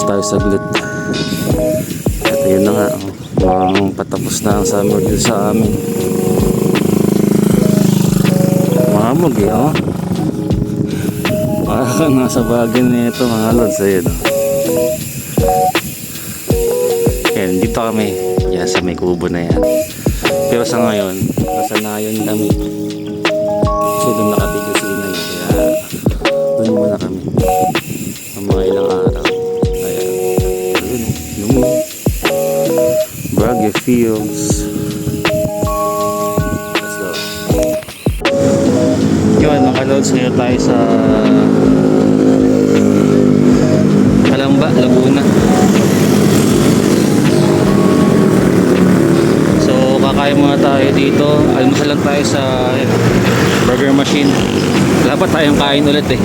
Pause tayo saglit. At yun na nga, mukhang patapos na ang summer deal sa amin. Mahamog eh, oh. Parang nasa bagay nito mga lods. Ayun, oh. Yan, dito kami. Yan, sa may kubo na yan. Pero sa ngayon, nasanayan kami. Kasi doon nakabigay si inay. Kaya doon muna kami. Ang mga ilang araw. Ayan. Ayun, yung Baguio Fields. Let's go. Yun, mga lods, ngayon tayo sa Calamba, Laguna. So kakain muna tayo dito. Almusal lang tayo sa burger machine. Wala pa tayong kain ulit eh.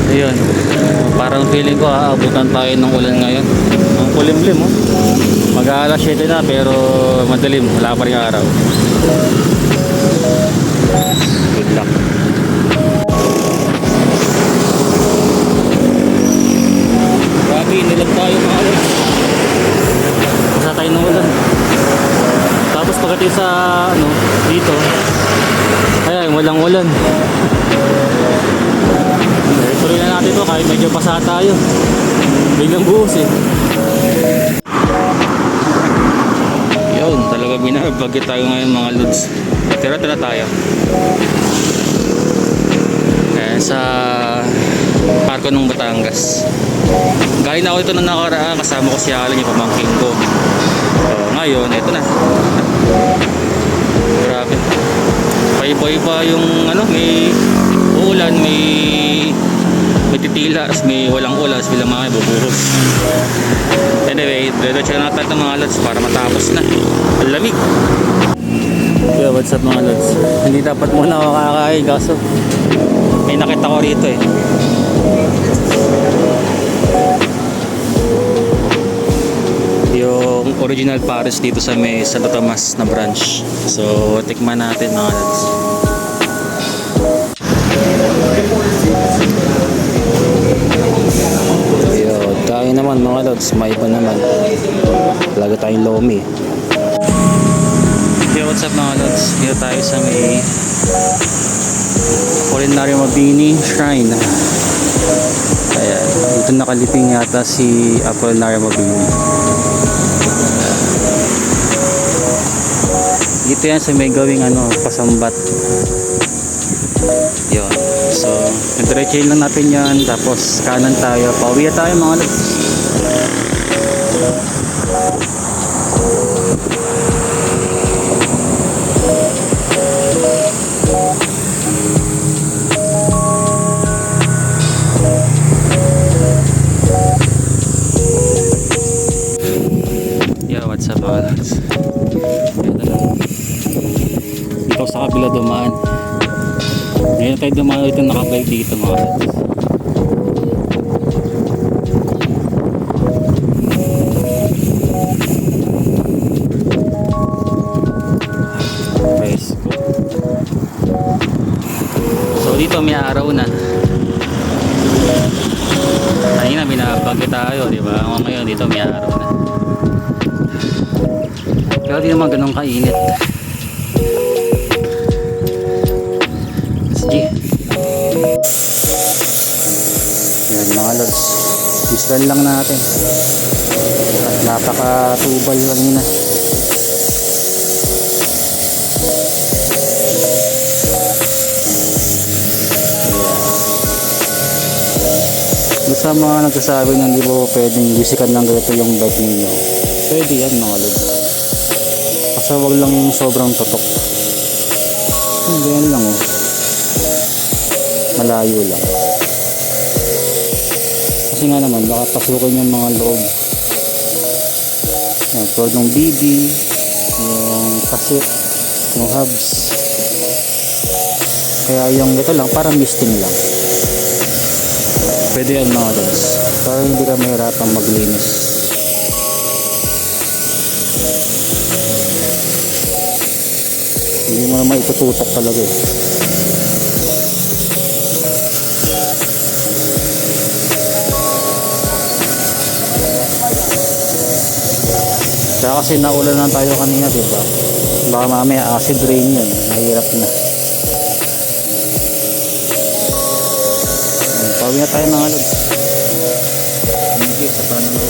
Ayun, parang feeling ko aabutan tayo ng ulan ngayon. Ang kulimlim, oh. Mag-aalas 7 na pero madilim, wala pa rin araw. Good luck. Grabe, nilag tayo mga ulit. Basta tayo ng ulan. Tapos pagdating sa dito, ayan, walang ulan. Tuloy na natin ito kahit medyo basa tayo. Biglang buhos eh. Yun, talaga binabagyo tayo ngayon mga lods. Tira-tira tayo. Ayan, sa Parko ng Batangas. Galing na ako ito nung nakaraan. Kasama ko si Alan, yung pamangking ko. So, ngayon, ito na. Grabe. Paiba-iba yung may ulan, may titila, may walang ulan, bilang mga bubuhos. Anyway, diretso na natin mga lods para matapos na. Ang lamig. Yeah, what's up mga lods? Hindi dapat muna ako kakain kaso may nakita ko rito eh. Yung original Paris dito sa may Santo Tomas na branch. So tikman natin mga lods. Ayun, kain naman mga lods, may iba naman. Talaga tayong lomi. Yo, what's up mga lods? Dito tayo sa may Apolinario Mabini Shrine. Ayan, dito nakaliping yata si Apolinario Mabini. Dito yan sa may gawing pasambat. Yun. So, diretsahin lang natin yan. Tapos kanan tayo. Pauwi tayo mga lods. What's up mga lods? Dito sa kabila dumaan. Ngayon tayo dumaan ulit yung nakabike dito mga lods. Presko. So dito may araw na. Kanina binabagyo tayo, diba? Ngayon dito may araw na. Pero di naman ganun kainit. Sige. Yan mga lods, visual lang natin. At napaka-tubal kanina. Basta mga nagsasabi na hindi po pwedeng bisikan ng ganito yung bike ninyo, pwede yan mga lods. Basta wag lang yung sobrang tutok. Hindi yan lang oh. Malayo lang. Kasi nga naman baka pasukin yung mga loob. Yan, tulad ng BB, yung kasit, yung hubs. Kaya yung ito lang parang misting lang. Pwede yan mga lods. Para hindi ka mahirapang maglinis. Hindi mo naman itututok talaga eh. Kaya kasi naulan lang tayo kanina, diba? Baka mamaya acid rain yun. Mahirap na. Pauwi na tayo ng alod. Thank you sa panonood.